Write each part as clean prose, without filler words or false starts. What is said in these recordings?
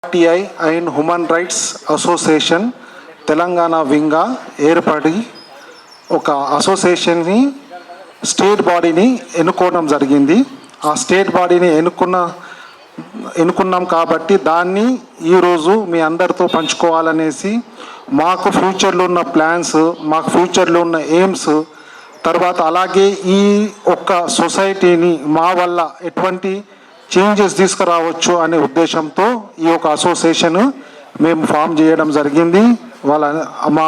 RTI and human rights association Telangana వింగా ఏర్పడి ఒక అసోసియేషన్ని స్టేట్ బాడీని ఎన్నుకోవడం జరిగింది. ఆ స్టేట్ బాడీని ఎన్నుకున్నాం కాబట్టి దాన్ని ఈరోజు మీ అందరితో పంచుకోవాలనేసి మాకు ఫ్యూచర్లో ఉన్న ప్లాన్స్, మాకు ఫ్యూచర్లో ఉన్న ఎయిమ్స్, తర్వాత అలాగే ఈ ఒక్క సొసైటీని మా వల్ల ఎటువంటి చేంజెస్ తీసుకురావచ్చు అనే ఉద్దేశంతో ఈ యొక్క అసోసియేషన్ మేము ఫామ్ చేయడం జరిగింది. మా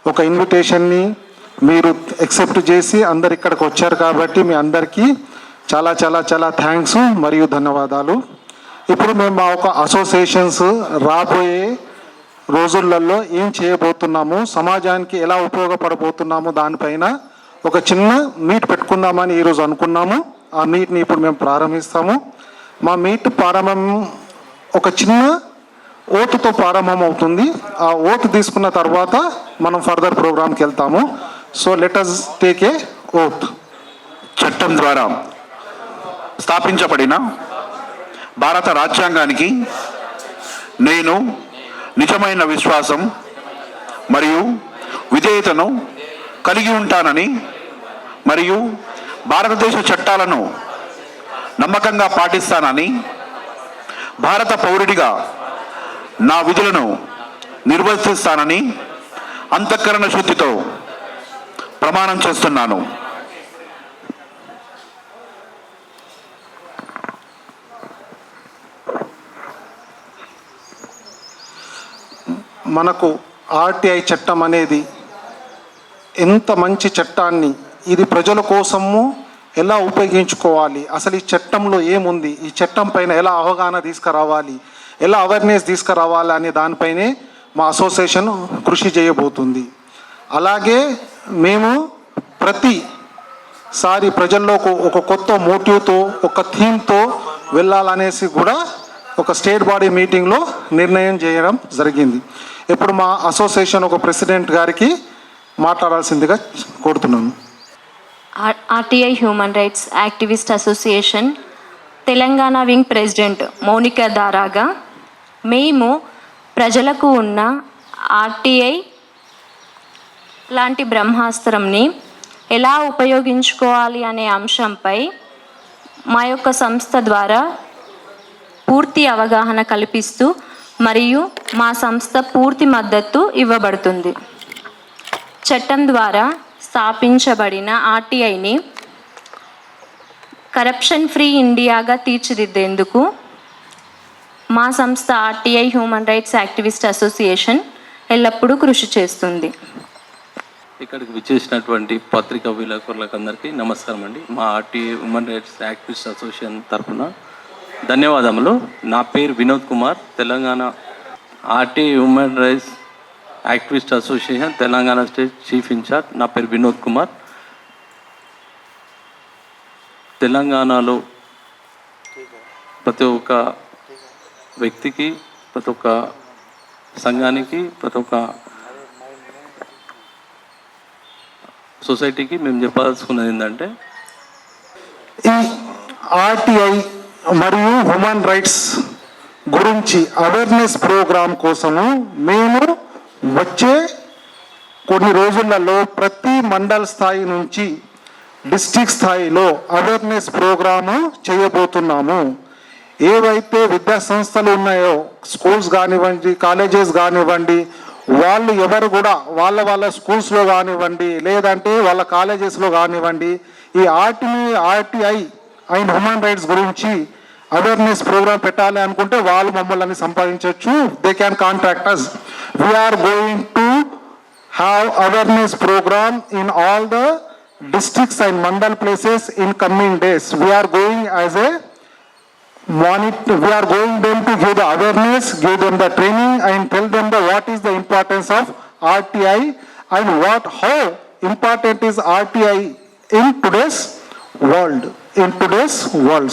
ఒక ఇన్విటేషన్ని మీరు యాక్సెప్ట్ చేసి అందరు ఇక్కడికి వచ్చారు కాబట్టి మీ అందరికీ చాలా చాలా చాలా థ్యాంక్స్ మరియు ధన్యవాదాలు. ఇప్పుడు మేము మా ఒక అసోసియేషన్స్ రాబోయే రోజులలో ఏం చేయబోతున్నాము, సమాజానికి ఎలా ఉపయోగపడబోతున్నాము దానిపైన ఒక చిన్న మీట్ పెట్టుకుందామని ఈరోజు అనుకున్నాము. ఆ మీట్ని ఇప్పుడు మేము ప్రారంభిస్తాము. మా మీట్ ప్రారంభం ఒక చిన్న ఓటుతో ప్రారంభం అవుతుంది. ఆ ఓటు తీసుకున్న తర్వాత మనం ఫర్దర్ ప్రోగ్రామ్కి వెళ్తాము. So let us take a oath. చట్టం ద్వారా స్థాపించబడిన భారత రాజ్యాంగానికి నేను నిజమైన విశ్వాసం మరియు విధేయతను కలిగి ఉంటానని మరియు భారతదేశ చట్టాలను నమ్మకంగా పాటిస్తానని భారత పౌరుడిగా నా విధులను నిర్వర్తిస్తానని అంతఃకరణ శుద్ధితో ప్రమాణం చేస్తున్నాను. మనకు ఆర్టీఐ చట్టం అనేది ఎంత మంచి చట్టాన్ని, ఇది ప్రజల కోసము ఎలా ఉపయోగించుకోవాలి, అసలు ఈ చట్టంలో ఏముంది, ఈ చట్టం పైన ఎలా అవగాహన తీసుకురావాలి, ఎలా అవేర్నెస్ తీసుకురావాలి అనే దానిపైనే మా అసోసియేషన్ కృషి చేయబోతుంది. అలాగే మేము ప్రతిసారి ప్రజల్లోకి ఒక కొత్త మోటివ్తో, ఒక థీమ్తో వెళ్ళాలనేసి కూడా ఒక స్టేట్ బాడీ మీటింగ్లో నిర్ణయం చేయడం జరిగింది. ఇప్పుడు మా అసోసియేషన్ ఒక ప్రెసిడెంట్ గారికి మాట్లాడాల్సిందిగా కోరుతున్నాను. RTI human rights activist association Telangana wing president Mounika దారాగా మేము ప్రజలకు ఉన్న ఆర్టీఐ లాంటి బ్రహ్మాస్త్రంని ఎలా ఉపయోగించుకోవాలి అనే అంశంపై మా యొక్క సంస్థ ద్వారా పూర్తి అవగాహన కల్పిస్తూ మరియు మా సంస్థ పూర్తి మద్దతు ఇవ్వబడుతుంది. చట్టం ద్వారా స్థాపించబడిన ఆర్టీఐని కరప్షన్ ఫ్రీ ఇండియాగా తీర్చిదిద్దేందుకు మా సంస్థ RTI human rights activist association ఎల్లప్పుడూ కృషి చేస్తుంది. ఇక్కడికి విచ్చేసినటువంటి పత్రికా విలేకరులకు అందరికీ నమస్కారం అండి. మా RTI human rights activist association తరఫున ధన్యవాదములు. నా పేరు Vinod Kumar, Telangana RTI human rights activist association Telangana state chief incharge. నా పేరు వినోద్ కుమార్. తెలంగాణలో ప్రతి ఒక్క వ్యక్తికి, ప్రతి ఒక్క సంఘానికి, ప్రతి ఒక్క సొసైటీకి మేము చెప్పాల్సుకున్నది ఏంటంటే ఈ ఆర్టీఐ మరియు హ్యూమన్ రైట్స్ గురించి అవేర్నెస్ ప్రోగ్రాం కోసము మేము వచ్చే కొన్ని రోజులలో ప్రతి మండల్ స్థాయి నుంచి డిస్ట్రిక్ట్ స్థాయిలో అవేర్నెస్ ప్రోగ్రాము చేయబోతున్నాము. ఏవైతే విద్యా సంస్థలు ఉన్నాయో, స్కూల్స్ కానివ్వండి, కాలేజెస్ కానివ్వండి, వాళ్ళు ఎవరు కూడా వాళ్ళ స్కూల్స్లో కానివ్వండి, లేదంటే వాళ్ళ కాలేజెస్లో కానివ్వండి, ఈ ఆర్టీఐ అండ్ హ్యూమన్ రైట్స్ గురించి అవేర్నెస్ ప్రోగ్రామ్ పెట్టాలి అనుకుంటే వాళ్ళు మమ్మల్ని సంపాదించవచ్చు. They can contact us. We are going to have awareness program in all the districts and mandal places in coming days. We are going as a monitor. We are going them to give the awareness, give them the training and tell them what is the importance of RTI and how important is RTI in today's world.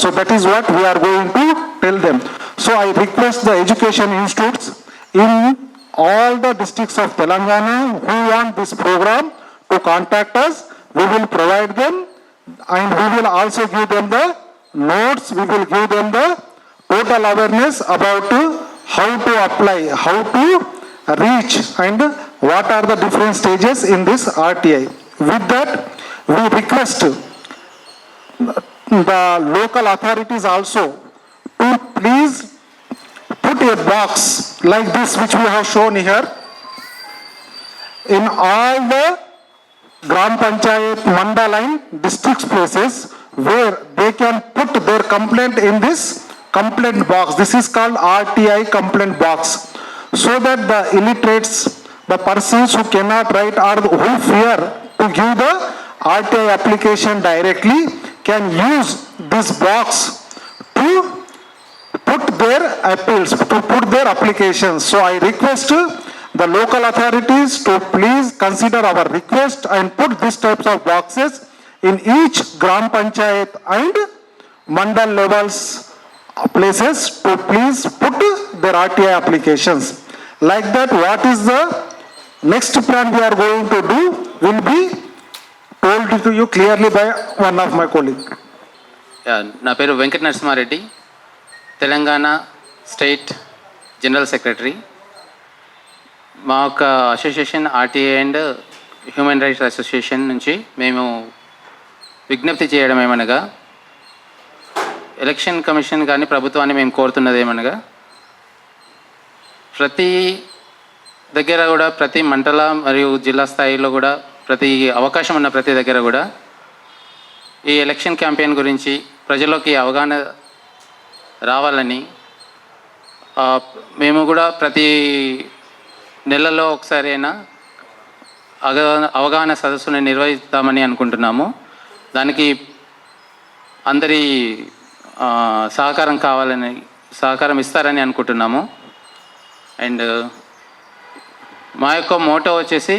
So that is what we are going to tell them. So I request the education institutes in all the districts of Telangana who want this program to contact us. We will provide them and we will also give them the notes. We will give them the total awareness about how to apply, how to reach, and what are the different stages in this RTI. With that, we request the local authorities also to please put a box like this which we have shown here in all the Gram Panchayat, Mandal and district places where they can put their complaint in this complaint box. This is called RTI complaint box, so that the illiterates, the persons who cannot write or who fear to give the RTI application directly, can use this box to put their appeals, to put their applications. So I request the local authorities to please consider our request and put these types of boxes in each Gram Panchayat and Mandal levels places to please put their RTI applications. Like that, what is the next plan we are going to do will be told to you clearly by one of my colleagues. నా పేరు Venkata Narasimha Reddy, Telangana state general secretary. మా యొక్క association RTI and human rights association నుంచి మేము విజ్ఞప్తి చేయడం ఏమనగా, election commission కానీ ప్రభుత్వాన్ని మేము కోరుతున్నది ఏమనగా, ప్రతి దగ్గర కూడా, ప్రతి మండల మరియు జిల్లా స్థాయిలో కూడా, ప్రతి అవకాశం ఉన్న ప్రతి దగ్గర కూడా ఈ ఎలక్షన్ క్యాంపెయిన్ గురించి ప్రజల్లోకి అవగాహన రావాలని మేము కూడా ప్రతి నెలలో ఒకసారి అయినా అవగాహన సదస్సును నిర్వహిస్తామని అనుకుంటున్నాము. దానికి అందరి సహకారం ఇస్తారని అనుకుంటున్నాము. అండ్ మా యొక్క మోటో వచ్చేసి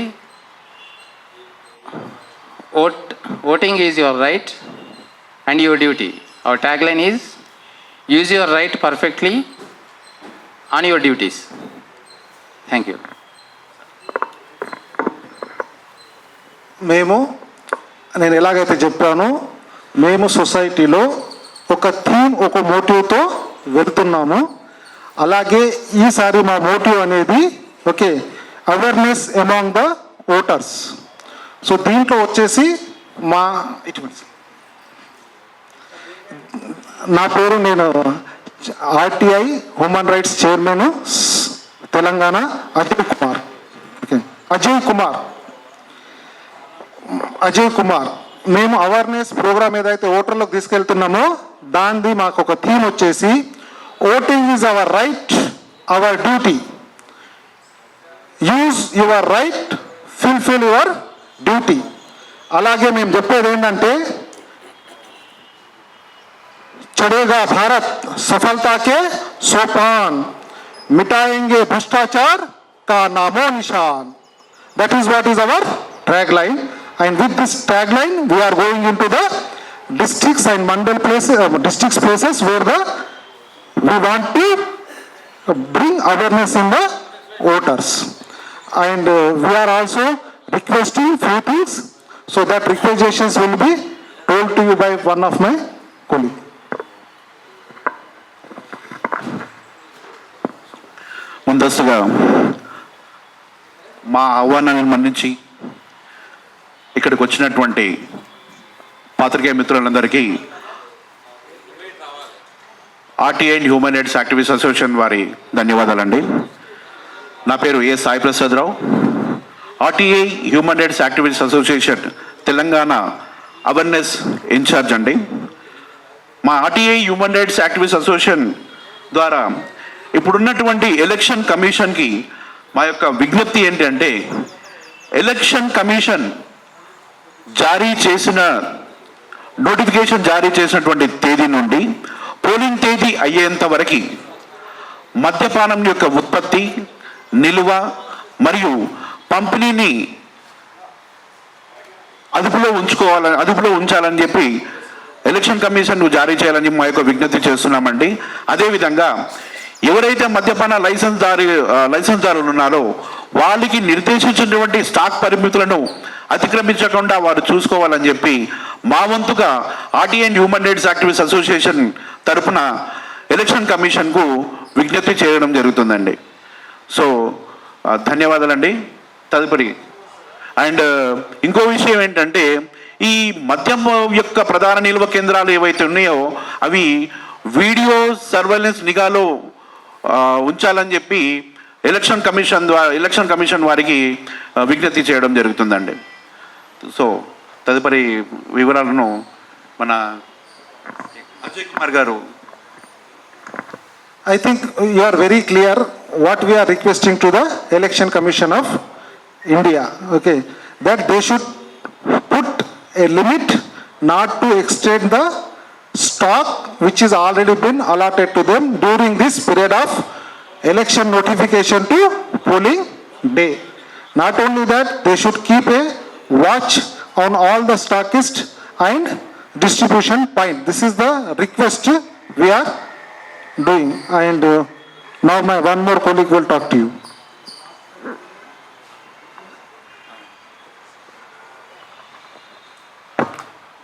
voting is your right and your duty. Our tagline is use your right perfectly on your duties. Thank you. నేను ఎలాగైతే చెప్పానో, మేము సొసైటీలో ఒక థీమ్, ఒక మోటివ్తో వెళ్తున్నాము. అలాగే ఈసారి మా మోటివ్ అనేది okay, awareness among the voters. So దీంట్లో వచ్చేసి నా పేరు, నేను RTI human rights chairman Telangana, Ajay Kumar. మేము అవేర్నెస్ ప్రోగ్రామ్ ఏదైతే ఓటర్లకు తీసుకెళ్తున్నామో దానిది మాకు ఒక థీమ్ వచ్చేసి voting is our right, our duty. Use your right, fulfil your duty. అలాగే మేము చెప్పేది ఏంటంటే, చడేగా భారత్ సఫలతా కే సోపాన్, మిటాయేంగే భ్రష్టాచార్ కా నామో నిషాన్. That is what is our tagline. And with this tagline we are going into the districts and mandal places, places where we want to bring awareness in the voters. And we are also requesting few things, so that requisitions will be told to you by one of my colleagues. ముందస్తుగా మా ఆహ్వానాన్ని మన్నించి ఇక్కడికి వచ్చినటువంటి పాత్రికేయ మిత్రులందరికీ RTI and human rights activist association వారి ధన్యవాదాలండి. నా పేరు A Sai Prasadarao, RTI human rights activist association Telangana awareness incharge అండి. మా RTI human rights activist association ద్వారా ఇప్పుడున్నటువంటి ఎలక్షన్ కమిషన్కి మా యొక్క విజ్ఞప్తి ఏంటంటే, ఎలక్షన్ కమిషన్ నోటిఫికేషన్ జారీ చేసినటువంటి తేదీ నుండి పోలింగ్ తేదీ అయ్యేంత వరకు మద్యపానం యొక్క ఉత్పత్తి, నిల్వ మరియు పంపిణీని అదుపులో ఉంచాలని చెప్పి ఎలక్షన్ కమిషన్ జారీ చేయాలని మా యొక్క విజ్ఞప్తి చేస్తున్నామండి. అదేవిధంగా ఎవరైతే మద్యపాన లైసెన్స్దారులు ఉన్నారో వాళ్ళకి నిర్దేశించినటువంటి స్టాక్ పరిమితులను అతిక్రమించకుండా వారు చూసుకోవాలని చెప్పి మా వంతుగా RTI and human rights activist association తరఫున ఎలక్షన్ కమిషన్కు విజ్ఞప్తి చేయడం జరుగుతుందండి. సో ధన్యవాదాలండి. తదుపరి అండ్ ఇంకో విషయం ఏంటంటే, ఈ మద్యం యొక్క ప్రధాన నిల్వ కేంద్రాలు ఏవైతే ఉన్నాయో అవి వీడియో సర్వేలెన్స్ నిఘాలో ఉంచాలని చెప్పి ఎలక్షన్ కమిషన్ వారికి విజ్ఞప్తి చేయడం జరుగుతుందండి. సో తదుపరి వివరాలను మన అజయ్ కుమార్ గారు. I think you are very clear what we are requesting to the Election Commission of India, okay, that they should put a limit not to extend the stock which is already been allotted to them during this period of election notification to polling day. Not only that, they should keep a watch on all the stockist and distribution point. This is the request we are doing, and now my one more colleague will talk to you.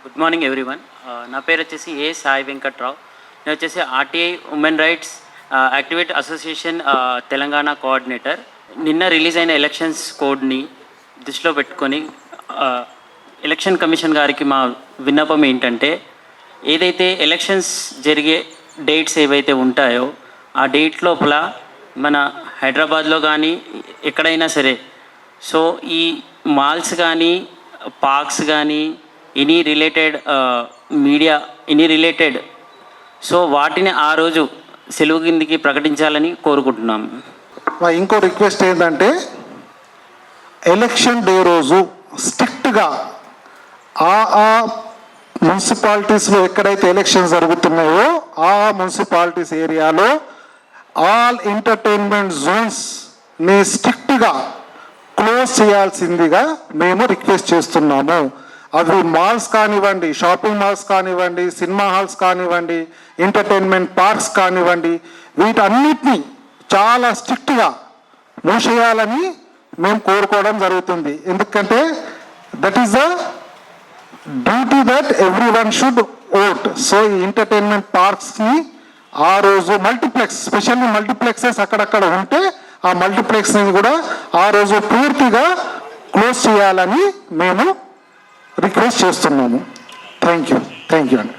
Good morning everyone. నా పేరు వచ్చేసి ఏ సాయి వెంకట్రావు. నేను వచ్చేసి RTI women rights activate association Telangana coordinator. నిన్న release అయిన elections కోడ్ని దృష్టిలో పెట్టుకొని ఎలక్షన్ కమిషన్ గారికి మా విన్నపం ఏంటంటే, ఏదైతే ఎలక్షన్స్ జరిగే డేట్స్ ఏవైతే ఉంటాయో ఆ డేట్ లోపల మన హైదరాబాద్లో కానీ ఎక్కడైనా సరే, సో ఈ మాల్స్ కానీ పార్క్స్ కానీ ఎనీ రిలేటెడ్ సో వాటిని ఆ రోజు సెలవు కిందికి ప్రకటించాలని కోరుకుంటున్నాం. ఇంకో రిక్వెస్ట్ ఏంటంటే, ఎలక్షన్ డే రోజు స్ట్రిక్ట్గా ఆ మున్సిపాలిటీస్లో ఎక్కడైతే ఎలక్షన్స్ జరుగుతున్నాయో ఆ మున్సిపాలిటీస్ ఏరియాలో ఆల్ ఎంటర్టైన్మెంట్ జోన్స్ని స్ట్రిక్ట్గా క్లోజ్ చేయాల్సిందిగా మేము రిక్వెస్ట్ చేస్తున్నాము. అవి మాల్స్ కానివ్వండి, షాపింగ్ మాల్స్ కానివ్వండి, సినిమా హాల్స్ కానివ్వండి, ఎంటర్టైన్మెంట్ పార్క్స్ కానివ్వండి, వీటన్నిటినీ చాలా స్ట్రిక్ట్గా మూసేయాలని మేము కోరుకోవడం జరుగుతుంది. ఎందుకంటే that is the duty that every one should vote. So ఈ ఎంటర్టైన్మెంట్ పార్క్స్ని ఆ రోజు స్పెషల్లీ మల్టీప్లెక్సెస్ అక్కడక్కడ ఉంటే ఆ మల్టీప్లెక్స్ని కూడా ఆ రోజు పూర్తిగా క్లోజ్ చేయాలని మేము రిక్వెస్ట్ చేస్తున్నాము. థ్యాంక్ యూ అండి.